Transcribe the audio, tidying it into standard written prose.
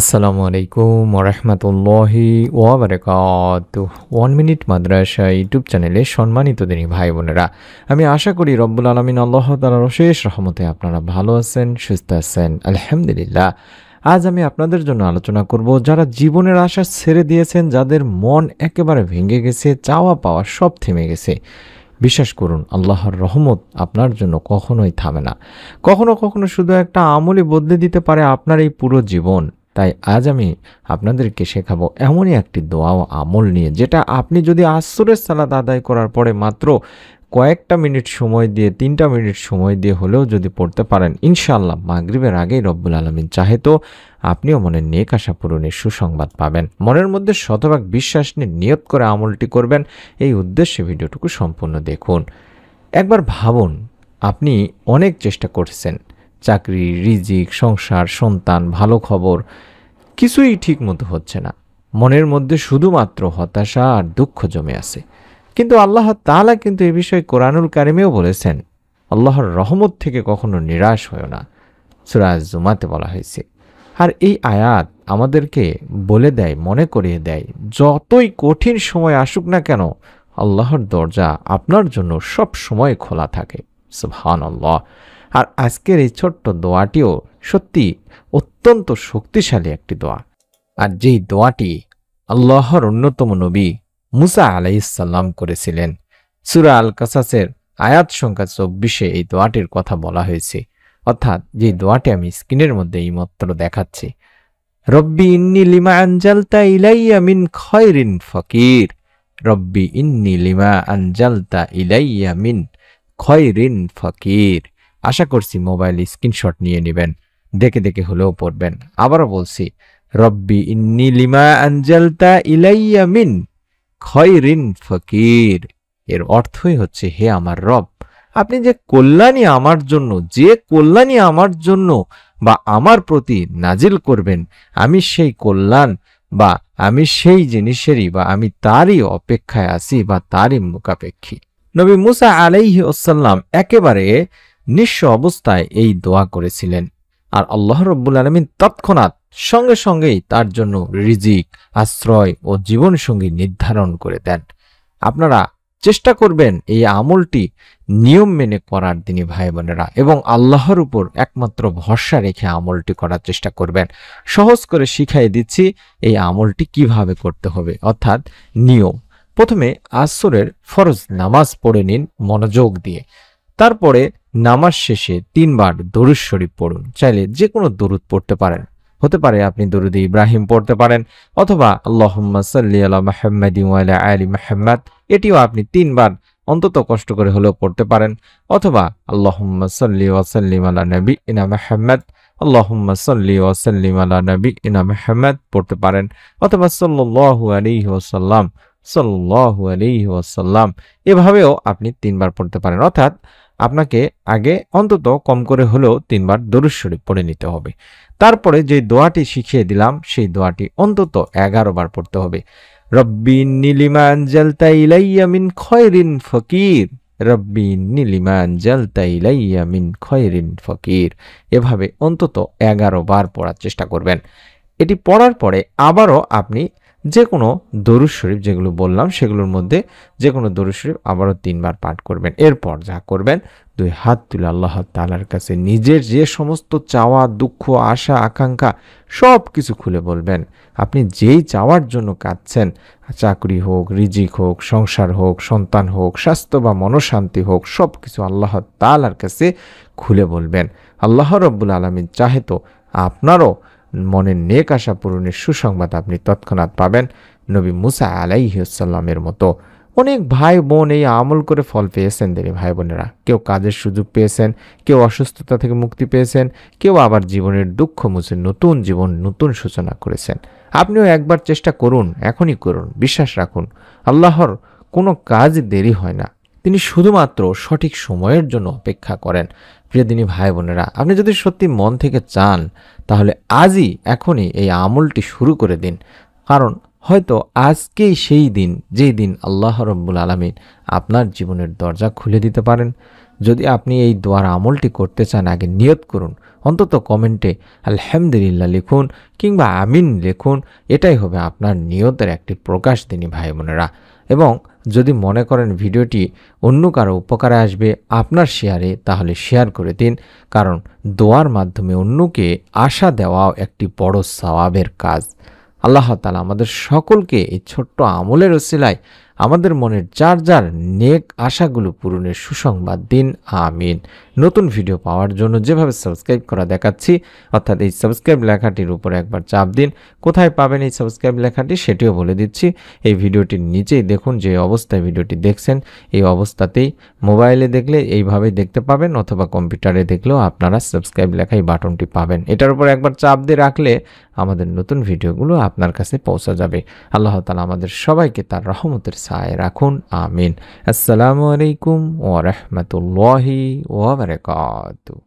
আসসালামু আলাইকুম ওরহমতুল্লাহি ওয়াবারাকাতুহ। 1 মিনিট মাদ্রাসা ইউটিউব চ্যানেলে সম্মানিত দিনী ভাই বোনেরা, আমি আশা করি রব্বুল আলামিন আল্লাহ তাআলার অশেষ রহমতে আপনারা ভালো আছেন, সুস্থ আছেন, আলহামদুলিল্লাহ। আজ আমি আপনাদের জন্য আলোচনা করব যারা জীবনের আশা ছেড়ে দিয়েছেন, যাদের মন একেবারে ভেঙে গেছে, চাওয়া পাওয়া সব থেমে গেছে। বিশ্বাস করুন, আল্লাহর রহমত আপনার জন্য কখনোই থামে না। কখনো কখনো শুধু একটা আমলই বদলে দিতে পারে আপনার এই পুরো জীবন। তাই আজ আমি আপনাদেরকে শেখাবো এমনই একটি দোয়া ও আমল নিয়ে, যেটা আপনি যদি আসরের সালাত আদায় করার পরে মাত্র কয়েকটা মিনিট সময় দিয়ে, 3টা মিনিট সময় দিয়ে হলেও যদি পড়তে পারেন, ইনশাআল্লাহ মাগরিবের আগেই রব্বুল আলামিন চাহে তো আপনিও মনের নেক আশা পূরণের সুসংবাদ পাবেন। মনের মধ্যে শতভাগ বিশ্বাস নিয়ে নিয়ত করে আমলটি করবেন, এই উদ্দেশ্যে ভিডিওটুকু সম্পূর্ণ দেখুন। একবার ভাবুন, আপনি অনেক চেষ্টা করছেন, চাকরি, রিজিক, সংসার, সন্তান, ভালো খবর কিছুই ঠিক মতো হচ্ছে না। মনের মধ্যে শুধুমাত্র হতাশা আর দুঃখ জমে আছে। কিন্তু আল্লাহ তাআলা কিন্তু এ বিষয়ে কোরআনুল কারিমেও বলেছেন, আল্লাহর রহমত থেকে কখনো নিরাশ হয়ো না। সূরা আজ-জুমাতে বলা হয়েছে। আর এই আয়াত আমাদেরকে বলে দেয়, মনে করিয়ে দেয়, যতই কঠিন সময় আসুক না কেন, আল্লাহর দরজা আপনার জন্য সব সময় খোলা থাকে। সুবহানাল্লাহ। আর আজকের এই ছোট্ট দোয়াটিও সত্যি অত্যন্ত শক্তিশালী একটি দোয়া। আর যেই দোয়াটি আল্লাহর অন্যতম নবী মুসা আলাইহিসসালাম করেছিলেন। সূরা আল কাসাসের আয়াত সংখ্যা 24-এ এই দোয়াটির কথা বলা হয়েছে। অর্থাৎ যে দোয়াটি আমি স্ক্রিনের মধ্যে এইমাত্র দেখাচ্ছি, রব্বি ইন্নী লিমা আনজালতা ইলাইয়া মিন খয়রিন ফকির। রব্বি ইন্নী লিমা আনজালতা ইলাইয়া মিন খয়রিন ফকির। আশা করছি মোবাইল স্ক্রিনশট নিয়ে নেবেন, দেখে দেখে হলেও পড়বেন। আবারও বলছি, রব্বি ইন্নী লিমা আনজালতা ইলাইয়া মিন খয়রিন ফকির। এর অর্থই হচ্ছে, হে আমার রব, আপনি যে কল্যাণী আমার জন্য, যে কল্যাণী আমার জন্য বা আমার প্রতি নাজিল করবেন, আমি সেই কল্যাণ বা আমি সেই জিনিসেরই বা আমি তারই অপেক্ষায় আছি বা তারই মুখাপেক্ষী। নবী মুসা আলাইহি ওয়াসাল্লাম একেবারে নিঃস্ব অবস্থায় এই দোয়া করেছিলেন। আর আল্লাহ রব্বুল আলামিন তৎক্ষণাৎ সঙ্গে সঙ্গেই তার জন্য রিজিক, আশ্রয় ও জীবনসঙ্গী নির্ধারণ করে দেন। আপনারা চেষ্টা করবেন এই আমলটি নিয়ম মেনে করার, দিনী ভাই বোনেরা, এবং আল্লাহর উপর একমাত্র ভরসা রেখে আমলটি করার চেষ্টা করবেন। সহজ করে শিখাই দিচ্ছি এই আমলটি কিভাবে করতে হবে, অর্থাৎ নিয়ম। প্রথমে আসরের ফরজ নামাজ পড়ে নিন মনোযোগ দিয়ে। তারপরে নামাজ শেষে 3 বার দরুদ শরীফ পড়ুন। চাইলে যে কোনো দরুদ পড়তে পারেন, হতে পারে আপনি দরুদ ইব্রাহিম পড়তে পারেন, অথবা আল্লাহুম্মা সাল্লি আলা মুহাম্মাদিন ওয়া আলা আলি মুহাম্মাদ, এটিও আপনি 3 বার অন্তত কষ্ট করে হলেও পড়তে পারেন। অথবা আল্লাহুম্মা সাল্লি ওয়া সাল্লিম আলা নাবিয়িনা মুহাম্মাদ, আল্লাহুম্মা সাল্লি ওয়া সাল্লিম আলা নাবিয়িনা মুহাম্মাদ পড়তে পারেন। অথবা সাল্লাল্লাহু আলাইহি ওয়াসাল্লাম, সাল্লাল্লাহু আলাইহি ওয়াসাল্লাম, এভাবেও আপনি 3 বার পড়তে পারেন। অর্থাৎ আপনাকে আগে অন্তত কম করে হলেও 3 বার দরুদ শরীফ পড়ে নিতে হবে। তারপরে যে দোয়াটি শিখিয়ে দিলাম, সেই দোয়াটি অন্তত 11 বার পড়তে হবে। রব্বি ইন্নী লিমা আনজালতা ইলাইয়া মিন খয়রিন ফকির। রব্বি ইন্নী লিমা আনজালতা ইলাইয়া মিন খয়রিন ফকির। এভাবে অন্তত 11 বার পড়ার চেষ্টা করবেন। এটি পড়ার পরে আবারও আপনি যে কোনো দরুদ শরীফ যেগুলো বললাম, সেগুলোর মধ্যে যে কোনো দরুদ শরীফ আবারও 3 বার পাঠ করবেন। এরপর যা করবেন, 2 হাত তুলে আল্লাহ তাআলার কাছে নিজের যে সমস্ত চাওয়া, দুঃখ, আশা, আকাঙ্ক্ষা সব কিছু খুলে বলবেন। আপনি যেই চাওয়ার জন্য কাঁদছেন, চাকরি হোক, রিজিক হোক, সংসার হোক, সন্তান হোক, স্বাস্থ্য বা মনশান্তি হোক, সব কিছু আল্লাহ তাআলার কাছে খুলে বলবেন। আল্লাহ রব্বুল আলামিন চাহে তো আপনারও মনের নেক আশা পূরণের সুসংবাদ আপনি তৎক্ষণাৎ পাবেন। নবী মুসা আলাইহিস সালামের মতো অনেক ভাই বোন এই আমল করে ফল পেয়েছেন দেরি ভাই বোনেরা। কেউ কাজের সুযোগ পেয়েছেন, কেউ অসুস্থতা থেকে মুক্তি পেয়েছেন, কেউ আবার জীবনের দুঃখ মুছে নতুন জীবন, নতুন সূচনা করেছেন। আপনিও একবার চেষ্টা করুন, এখনই করুন। বিশ্বাস রাখুন, আল্লাহর কোনো কাজ দেরি হয় না। তিনি শুধুমাত্র সঠিক সময়ের জন্য অপেক্ষা করেন। প্রিয় দিনী ভাই বোনেরা, আপনি যদি সত্যি মন থেকে চান, তাহলে আজই, এখনই এই আমলটি শুরু করে দিন। কারণ হয়তো আজকেই সেই দিন, যেই দিন আল্লাহ রব্বুল আলামিন আপনার জীবনের দরজা খুলে দিতে পারেন। যদি আপনি এই দোয়ার আমলটি করতে চান আগে নিয়ত করুন, অন্তত কমেন্টে আলহামদুলিল্লাহ লিখুন কিংবা আমিন লিখুন। এটাই হবে আপনার নিয়তের একটি প্রকাশ দিনী ভাই বোনেরা। এবং যদি মনে করেন ভিডিওটি অন্য কারো উপকারে আসবে আপনার শেয়ারে, তাহলে শেয়ার করে দিন, কারণ দোয়ার মাধ্যমে অন্যকে আশা দেওয়াও একটি বড় সওয়াবের কাজ। আল্লাহ তাআলা আমাদের সকলকে এই ছোট্ট আমলের ওসিলায় আমাদের মনের যার যার নেক আশাগুলো পূরণের সুসংবাদ দিন, আমিন। নতুন ভিডিও পাওয়ার জন্য যেভাবে সাবস্ক্রাইব করা দেখাচ্ছি, অর্থাৎ এই সাবস্ক্রাইব লেখাটির উপরে একবার চাপ দিন। কোথায় পাবেন এই সাবস্ক্রাইব লেখাটি সেটিও বলে দিচ্ছি। এই ভিডিওটির নিচেই দেখুন, যে অবস্থায় ভিডিওটি দেখছেন এই অবস্থাতেই মোবাইলে দেখলে এইভাবেই দেখতে পাবেন, অথবা কম্পিউটারে দেখলেও আপনারা সাবস্ক্রাইব লেখা এই বাটনটি পাবেন। এটার উপর একবার চাপ দিয়ে রাখলে আমাদের নতুন ভিডিওগুলো আপনার কাছে পৌঁছে যাবে। আল্লাহ তাআলা আমাদের সবাইকে তার রহমতের ছায়ায় রাখুন, আমিন। আসসালামু আলাইকুম ওয়া রাহমাতুল্লাহি ওয়া বারাকাতুহু।